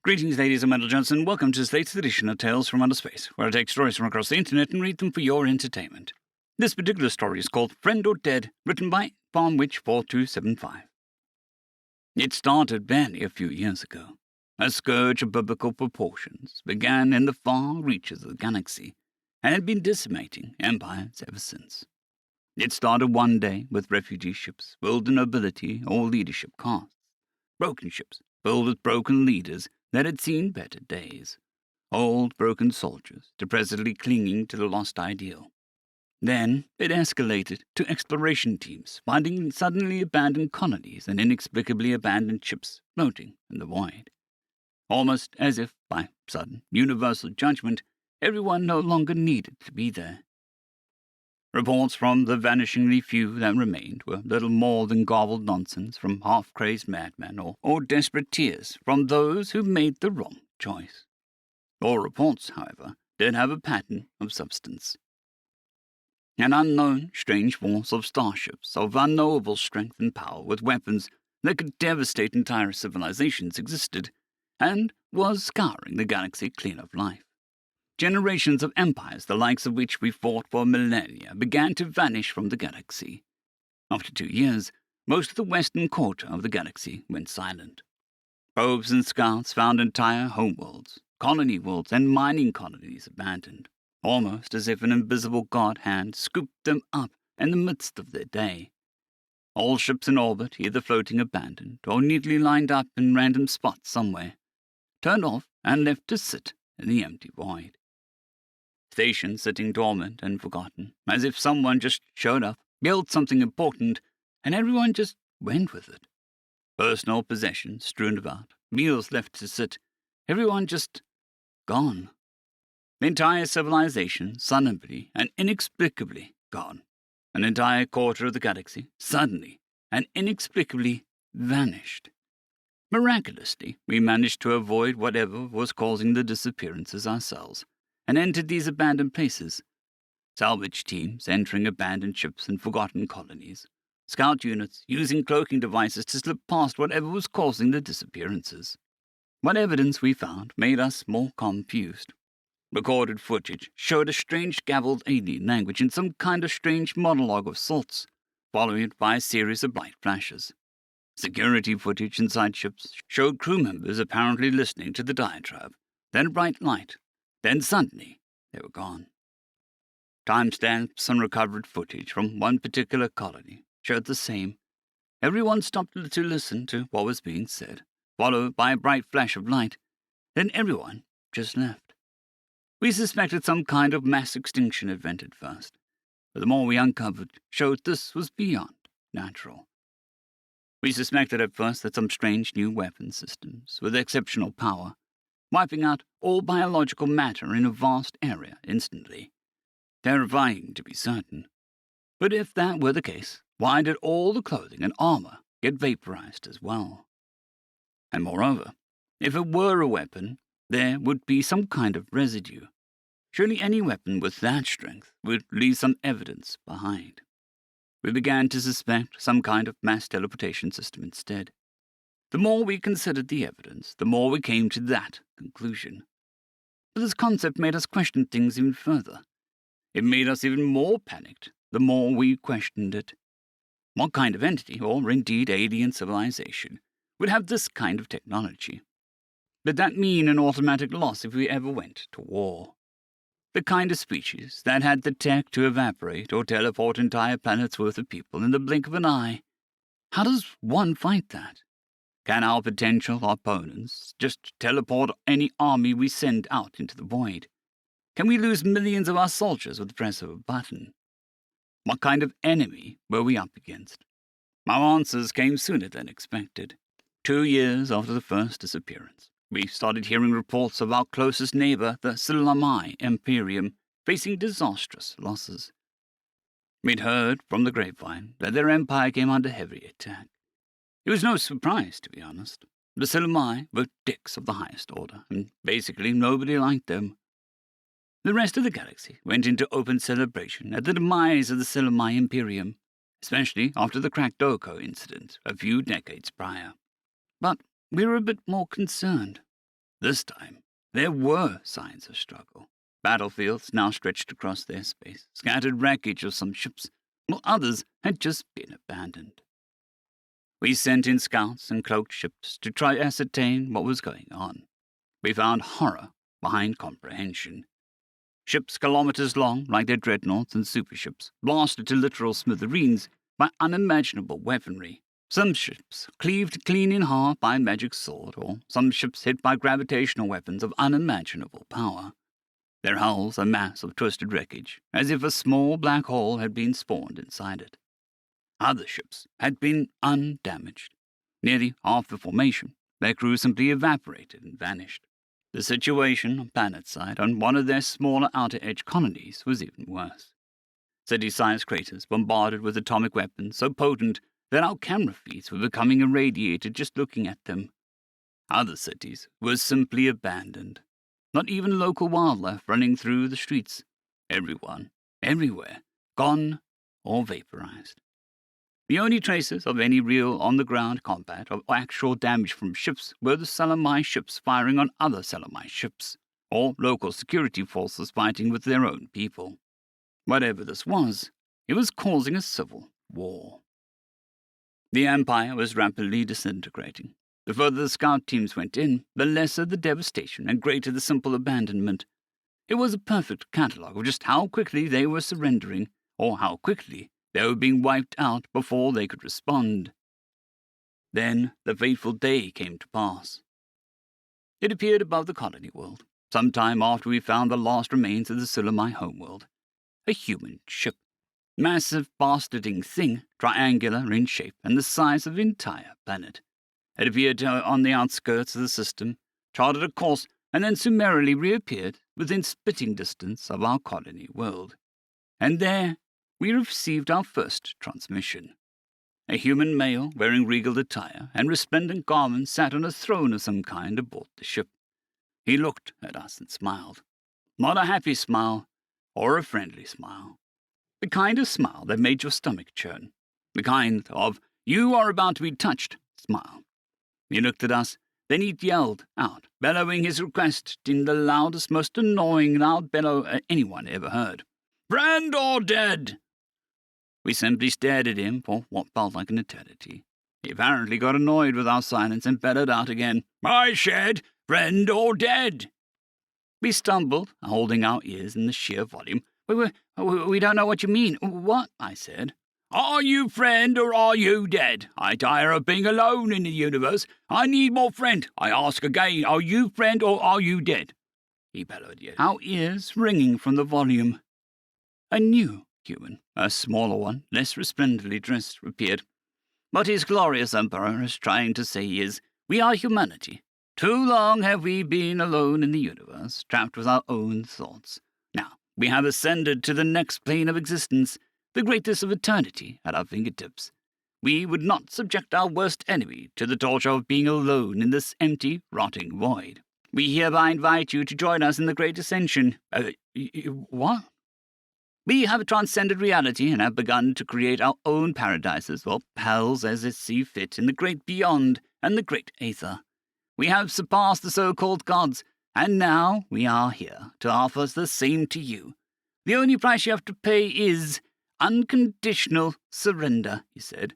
Greetings, ladies and gentlemen, and welcome to this latest edition of Tales from Outer Space, where I take stories from across the internet and read them for your entertainment. This particular story is called Friend or Dead, written by FarmWitch4275. It started barely a few years ago. A scourge of biblical proportions began in the far reaches of the galaxy, and had been decimating empires ever since. It started one day with refugee ships filled with nobility or leadership castes, broken ships filled with broken leaders that had seen better days, old broken soldiers depressedly clinging to the lost ideal. Then it escalated to exploration teams finding suddenly abandoned colonies and inexplicably abandoned ships floating in the void. Almost as if, by sudden universal judgment, everyone no longer needed to be there. Reports from the vanishingly few that remained were little more than garbled nonsense from half-crazed madmen or desperate tears from those who made the wrong choice. All reports, however, did have a pattern of substance. An unknown, strange force of starships of unknowable strength and power with weapons that could devastate entire civilizations existed and was scouring the galaxy clean of life. Generations of empires, the likes of which we fought for millennia, began to vanish from the galaxy. After 2 years, most of the western quarter of the galaxy went silent. Probes and scouts found entire homeworlds, colony worlds, and mining colonies abandoned, almost as if an invisible god hand scooped them up in the midst of their day. All ships in orbit, either floating abandoned or neatly lined up in random spots somewhere, turned off and left to sit in the empty void. Stations sitting dormant and forgotten, as if someone just showed up, yelled something important, and everyone just went with it. Personal possessions strewn about, meals left to sit, everyone just gone. The entire civilization suddenly and inexplicably gone. An entire quarter of the galaxy suddenly and inexplicably vanished. Miraculously, we managed to avoid whatever was causing the disappearances ourselves, and entered these abandoned places. Salvage teams entering abandoned ships and forgotten colonies. Scout units using cloaking devices to slip past whatever was causing the disappearances. What evidence we found made us more confused. Recorded footage showed a strange gabbled alien language in some kind of strange monologue of sorts, followed by a series of bright flashes. Security footage inside ships showed crew members apparently listening to the diatribe, then a bright light. Then suddenly, they were gone. Timestamps on recovered footage from one particular colony showed the same. Everyone stopped to listen to what was being said, followed by a bright flash of light. Then everyone just left. We suspected some kind of mass extinction event at first, but the more we uncovered showed this was beyond natural. We suspected at first that some strange new weapon systems with exceptional power, wiping out all biological matter in a vast area instantly. Terrifying, to be certain. But if that were the case, why did all the clothing and armor get vaporized as well? And moreover, if it were a weapon, there would be some kind of residue. Surely any weapon with that strength would leave some evidence behind. We began to suspect some kind of mass teleportation system instead. The more we considered the evidence, the more we came to that conclusion. But this concept made us question things even further. It made us even more panicked the more we questioned it. What kind of entity, or indeed alien civilization, would have this kind of technology? Did that mean an automatic loss if we ever went to war? The kind of species that had the tech to evaporate or teleport entire planets' worth of people in the blink of an eye. How does one fight that? Can our potential opponents just teleport any army we send out into the void? Can we lose millions of our soldiers with the press of a button? What kind of enemy were we up against? Our answers came sooner than expected. 2 years after the first disappearance, we started hearing reports of our closest neighbor, the Scifi Imperium, facing disastrous losses. We'd heard from the grapevine that their empire came under heavy attack. It was no surprise, to be honest. The Scifi were dicks of the highest order, and basically nobody liked them. The rest of the galaxy went into open celebration at the demise of the Scifi Imperium, especially after the cracked Doko incident a few decades prior. But we were a bit more concerned. This time, there were signs of struggle. Battlefields now stretched across their space, scattered wreckage of some ships, while others had just been abandoned. We sent in scouts and cloaked ships to try to ascertain what was going on. We found horror behind comprehension. Ships kilometers long, like their dreadnoughts and superships, blasted to literal smithereens by unimaginable weaponry. Some ships cleaved clean in half by a magic sword, or some ships hit by gravitational weapons of unimaginable power. Their hulls a mass of twisted wreckage, as if a small black hole had been spawned inside it. Other ships had been undamaged. Nearly half the formation, their crew simply evaporated and vanished. The situation on planetside on one of their smaller outer edge colonies was even worse. City-sized craters bombarded with atomic weapons so potent that our camera feeds were becoming irradiated just looking at them. Other cities were simply abandoned. Not even local wildlife running through the streets. Everyone, everywhere, gone or vaporized. The only traces of any real on-the-ground combat or actual damage from ships were the Salamai ships firing on other Salamai ships, or local security forces fighting with their own people. Whatever this was, it was causing a civil war. The Empire was rapidly disintegrating. The further the scout teams went in, the lesser the devastation and greater the simple abandonment. It was a perfect catalogue of just how quickly they were surrendering, or how quickly they were being wiped out before they could respond. Then the fateful day came to pass. It appeared above the colony world, some time after we found the last remains of the Sulamai homeworld. A human ship. Massive, bastarding thing, triangular in shape and the size of the entire planet. It appeared on the outskirts of the system, charted a course, and then summarily reappeared within spitting distance of our colony world. And there we received our first transmission. A human male wearing regal attire and resplendent garments sat on a throne of some kind aboard the ship. He looked at us and smiled. Not a happy smile, or a friendly smile. The kind of smile that made your stomach churn. The kind of, you are about to be touched, smile. He looked at us, then he yelled out, bellowing his request in the loudest, most annoying loud bellow anyone ever heard. Friend or dead? We simply stared at him for what felt like an eternity. He apparently got annoyed with our silence and bellowed out again, I said, friend or dead? We stumbled, holding our ears in the sheer volume. We don't know what you mean. What? I said. Are you friend or are you dead? I tire of being alone in the universe. I need more friend. I ask again, are you friend or are you dead? He bellowed yet, our ears ringing from the volume. A new human, a smaller one, less resplendently dressed, appeared. What his glorious emperor is trying to say is, we are humanity. Too long have we been alone in the universe, trapped with our own thoughts. Now, we have ascended to the next plane of existence, the greatest of eternity at our fingertips. We would not subject our worst enemy to the torture of being alone in this empty, rotting void. We hereby invite you to join us in the great ascension. What? We have transcended reality and have begun to create our own paradises, or hells as it see fit, in the great beyond and the great aether. We have surpassed the so-called gods, and now we are here to offer the same to you. The only price you have to pay is unconditional surrender, he said.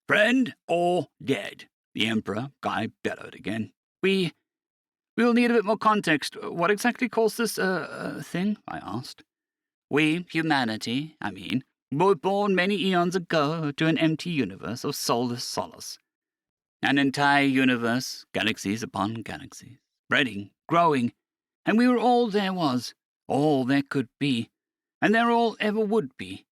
Friend or dead? The Emperor Guy bellowed again. We'll need a bit more context. What exactly calls this thing? I asked. We, humanity, were born many eons ago to an empty universe of soulless solace. An entire universe, galaxies upon galaxies, spreading, growing, and we were all there was, all there could be, and there all ever would be.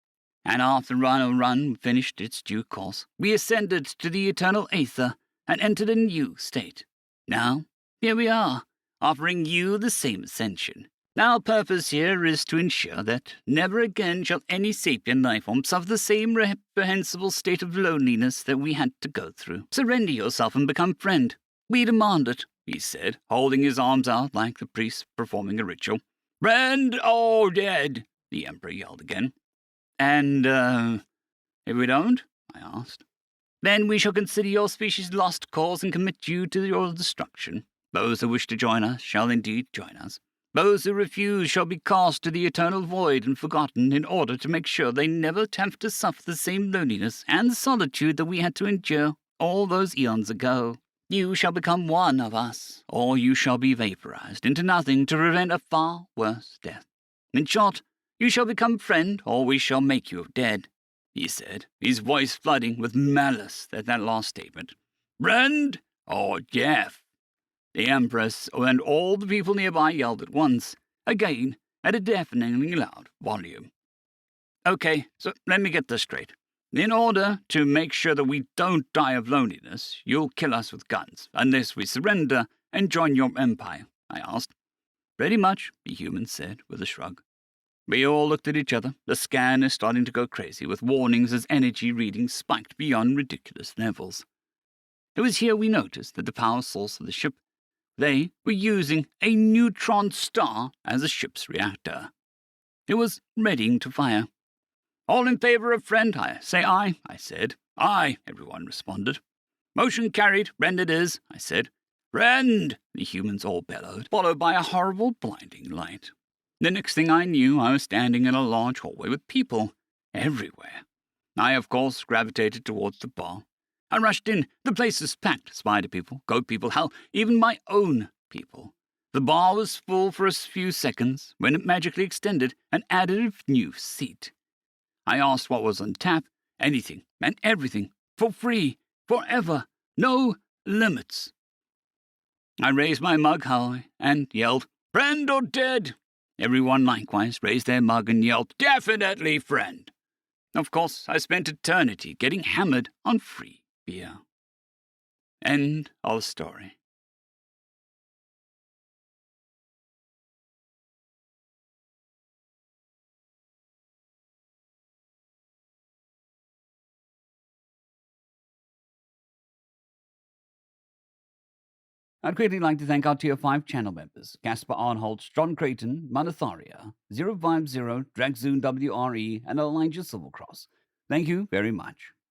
And after run finished its due course, we ascended to the eternal aether and entered a new state. Now, here we are, offering you the same ascension. Our purpose here is to ensure that never again shall any sapient life form suffer the same reprehensible state of loneliness that we had to go through. Surrender yourself and become friend. We demand it, he said, holding his arms out like the priest performing a ritual. Friend or dead? The Emperor yelled again. And, if we don't? I asked. Then we shall consider your species lost cause and commit you to your destruction. Those who wish to join us shall indeed join us. Those who refuse shall be cast to the eternal void and forgotten in order to make sure they never have to suffer the same loneliness and solitude that we had to endure all those eons ago. You shall become one of us, or you shall be vaporized into nothing to prevent a far worse death. In short, you shall become friend, or we shall make you dead, he said, his voice flooding with malice at that last statement. Friend or death? The Empress and all the people nearby yelled at once, again at a deafeningly loud volume. Okay, so let me get this straight. In order to make sure that we don't die of loneliness, you'll kill us with guns, unless we surrender and join your empire, I asked. Pretty much, the human said with a shrug. We all looked at each other, the scanner starting to go crazy with warnings as energy readings spiked beyond ridiculous levels. It was here we noticed that the power source of the ship, they were using a neutron star as a ship's reactor. It was readying to fire. All in favor of friend, say aye, I said. Aye, everyone responded. Motion carried, friend it is, I said. Friend, the humans all bellowed, followed by a horrible blinding light. The next thing I knew, I was standing in a large hallway with people everywhere. I, of course, gravitated towards the bar. I rushed in. The place was packed. Spider people, goat people, hell, even my own people. The bar was full for a few seconds when it magically extended and added a new seat. I asked what was on tap. Anything and everything. For free. Forever. No limits. I raised my mug high and yelled, Friend or dead? Everyone likewise raised their mug and yelled, Definitely friend. Of course, I spent eternity getting hammered on free beer. End of story. I'd greatly like to thank our Tier 5 channel members, Caspar Arnholtz, John Creighton, Manatharia, 050, Dragzoon WRE, and Elijah Silvercross. Thank you very much.